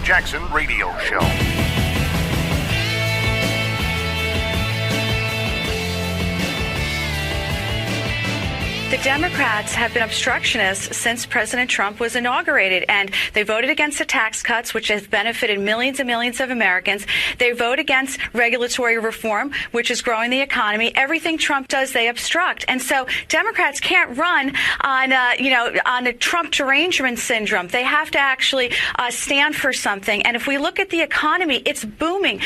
Jackson Radio Show. The Democrats have been obstructionists since President Trump was inaugurated, and they voted against the tax cuts, which has benefited millions and millions of Americans. They vote against regulatory reform, which is growing the economy. Everything Trump does, they obstruct. And so Democrats can't run on a Trump derangement syndrome. They have to actually stand for something. And if we look at the economy, it's booming.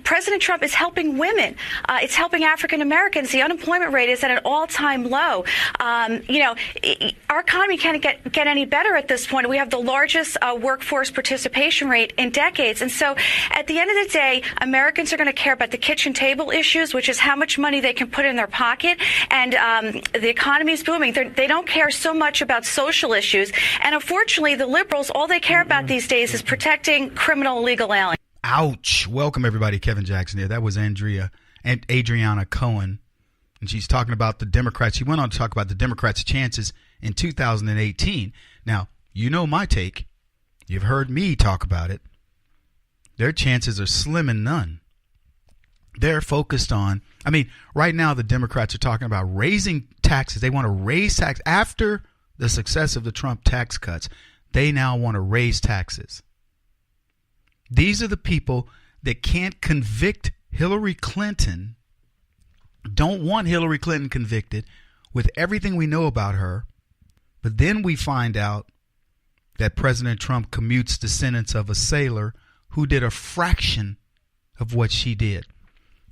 President Trump is helping women. It's helping African Americans. The unemployment rate is at an all-time low. Our economy can't get any better at this point. We have the largest workforce participation rate in decades. And so at the end of the day, Americans are going to care about the kitchen table issues, which is how much money they can put in their pocket. And the economy is booming. They don't care so much about social issues. And unfortunately, the liberals, all they care about these days is protecting criminal illegal aliens. Ouch. Welcome, everybody. Kevin Jackson here. That was Adriana Cohen. And she's talking about the Democrats. She went on to talk about the Democrats' chances in 2018. Now, you know my take. You've heard me talk about it. Their chances are slim and none. They're focused on, right now the Democrats are talking about raising taxes. They want to raise taxes. After the success of the Trump tax cuts, they now want to raise taxes. These are the people that can't convict Hillary Clinton, don't want Hillary Clinton convicted with everything we know about her. But then we find out that President Trump commutes the sentence of a sailor who did a fraction of what she did.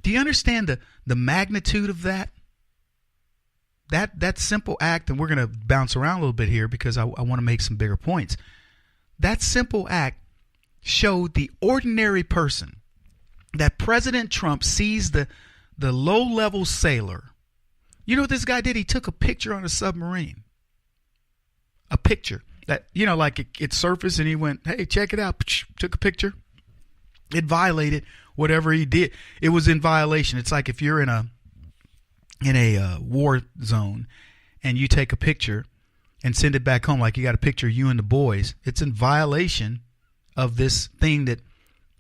Do you understand the magnitude of that? That simple act, and we're going to bounce around a little bit here because I want to make some bigger points. That simple act showed the ordinary person that President Trump sees the low-level sailor. You know what this guy did? He took a picture on a submarine. A picture that, like it surfaced and he went, hey, check it out. Took a picture. It violated whatever he did. It was in violation. It's like if you're in a war zone and you take a picture and send it back home, like you got a picture of you and the boys. It's in violation of this thing that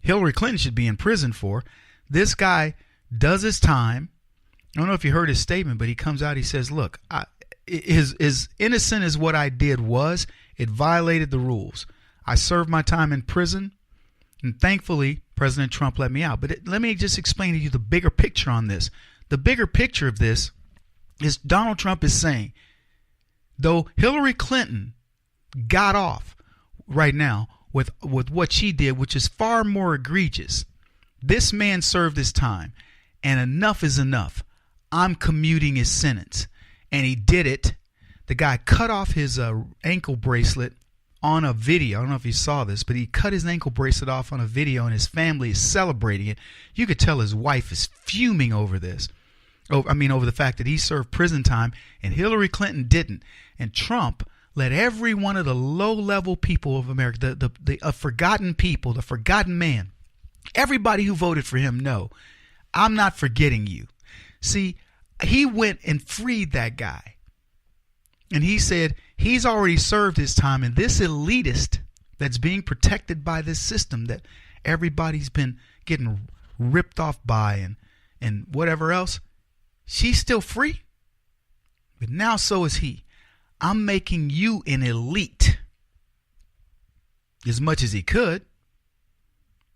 Hillary Clinton should be in prison for. This guy does his time. I don't know if you heard his statement, but he comes out, he says, look, as innocent as what I did was, it violated the rules. I served my time in prison, and thankfully, President Trump let me out. But let me just explain to you the bigger picture on this. The bigger picture of this is Donald Trump is saying, though Hillary Clinton got off right now with what she did, which is far more egregious, this man served his time. And enough is enough. I'm commuting his sentence. And he did it. The guy cut off his ankle bracelet on a video. I don't know if you saw this, but he cut his ankle bracelet off on a video, and his family is celebrating it. You could tell his wife is fuming over this. Over the fact that he served prison time and Hillary Clinton didn't. And Trump let every one of the low-level people of America, the forgotten people, the forgotten man, everybody who voted for him know, I'm not forgetting you. See, he went and freed that guy. And he said he's already served his time. And this elitist that's being protected by this system that everybody's been getting ripped off by and whatever else, she's still free. But now so is he. I'm making you an elite as much as he could.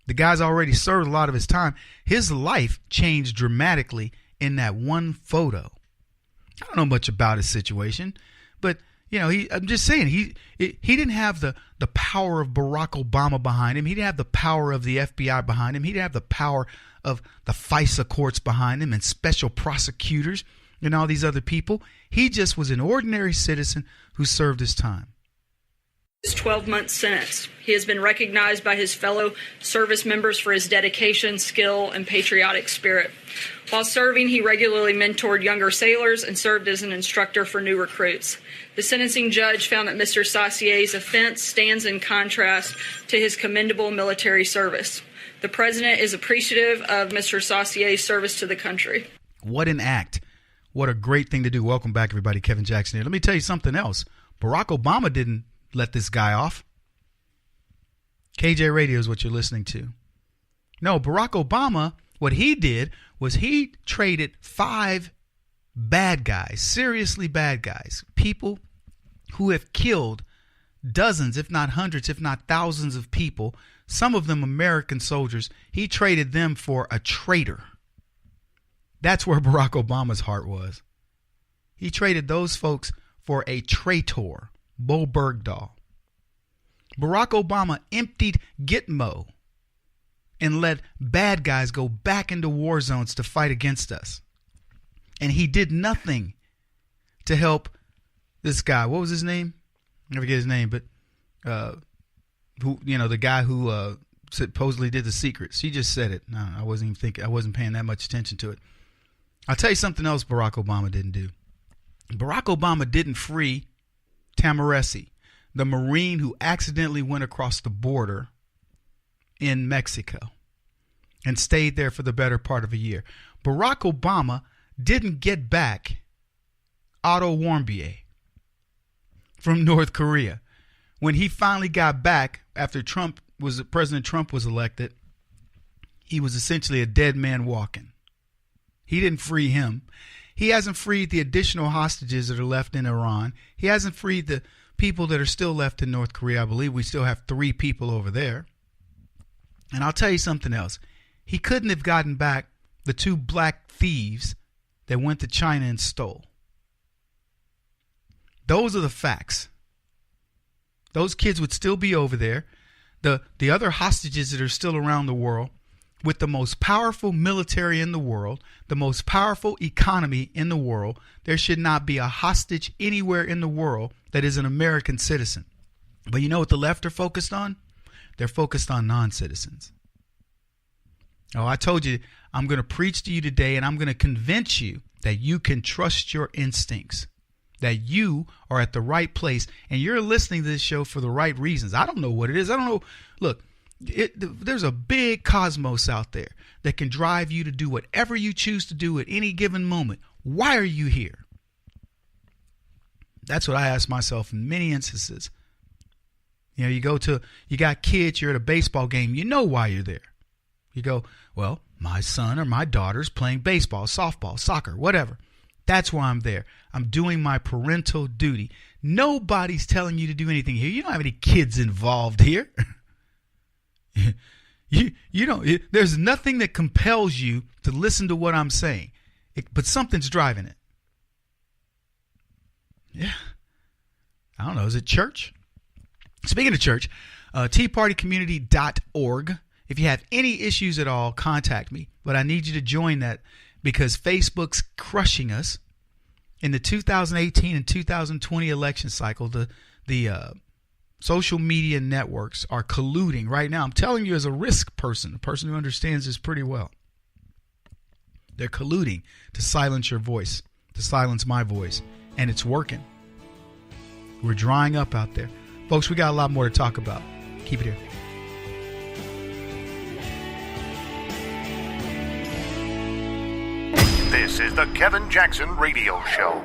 The guy's already served a lot of his time. His life changed dramatically in that one photo. I don't know much about his situation, but I'm just saying he didn't have the power of Barack Obama behind him. He didn't have the power of the FBI behind him. He didn't have the power of the FISA courts behind him and special prosecutors and all these other people. He just was an ordinary citizen who served his time. His 12-month sentence. He has been recognized by his fellow service members for his dedication, skill, and patriotic spirit. While serving, he regularly mentored younger sailors and served as an instructor for new recruits. The sentencing judge found that Mr. Saucier's offense stands in contrast to his commendable military service. The president is appreciative of Mr. Saucier's service to the country. What an act. What a great thing to do. Welcome back, everybody. Kevin Jackson here. Let me tell you something else. Barack Obama didn't let this guy off. KJ Radio is what you're listening to. No, Barack Obama, what he did was he traded 5 bad guys, seriously bad guys, people who have killed dozens, if not hundreds, if not thousands of people, some of them American soldiers. He traded them for a traitor. That's where Barack Obama's heart was. He traded those folks for a traitor, Bo Bergdahl. Barack Obama emptied Gitmo and let bad guys go back into war zones to fight against us. And he did nothing to help this guy. What was his name? I forget his name, but the guy who supposedly did the secrets. He just said it. No, I wasn't even thinking. I wasn't paying that much attention to it. I'll tell you something else Barack Obama didn't do. Barack Obama didn't free Tamaresi, the Marine who accidentally went across the border in Mexico and stayed there for the better part of a year. Barack Obama didn't get back Otto Warmbier from North Korea. When he finally got back after President Trump was elected, he was essentially a dead man walking. He didn't free him. He hasn't freed the additional hostages that are left in Iran. He hasn't freed the people that are still left in North Korea. I believe we still have 3 people over there. And I'll tell you something else. He couldn't have gotten back the 2 black thieves that went to China and stole. Those are the facts. Those kids would still be over there. The other hostages that are still around the world, with the most powerful military in the world, the most powerful economy in the world, there should not be a hostage anywhere in the world that is an American citizen. But you know what the left are focused on? They're focused on non-citizens. Oh, I told you, I'm going to preach to you today, and I'm going to convince you that you can trust your instincts, that you are at the right place, and you're listening to this show for the right reasons. I don't know what it is. I don't know. Look, there's a big cosmos out there that can drive you to do whatever you choose to do at any given moment. Why are you here? That's what I ask myself in many instances. You know, you got kids, you're at a baseball game, you know why you're there. You go, well, my son or my daughter's playing baseball, softball, soccer, whatever. That's why I'm there. I'm doing my parental duty. Nobody's telling you to do anything here. You don't have any kids involved here. You don't. There's nothing that compels you to listen to what I'm saying, but something's driving it. Yeah. I don't know. Is it church? Speaking of church, teapartycommunity.org. If you have any issues at all, contact me. But I need you to join that because Facebook's crushing us. In the 2018 and 2020 election cycle, the social media networks are colluding right now. I'm telling you as a risk person, a person who understands this pretty well. They're colluding to silence your voice, to silence my voice. And it's working. We're drying up out there. Folks, we got a lot more to talk about. Keep it here. This is the Kevin Jackson Radio Show.